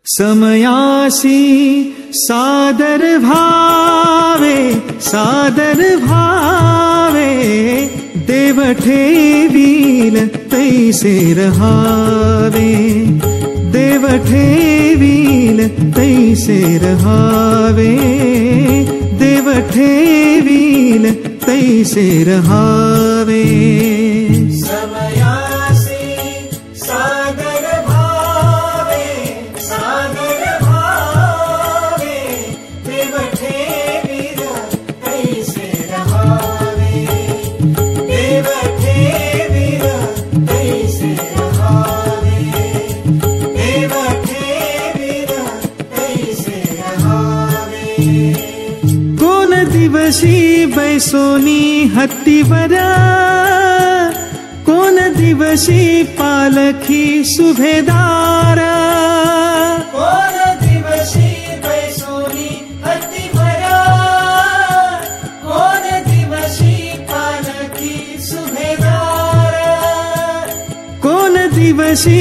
समयासी सादर भावे देव ठेवील तैसे रहावे, देव ठेवील तैसे रहावे, देव ठेवील तैसे रहावे। कोन दिवसी बैसोनी हत्तीवरा, कोन दिवसी पालखी सुभेदारा, कोन दिवसी बैसोनी हत्तीवरा, कोन दिवसी पालखी सुभेदारा, कोन दिवसी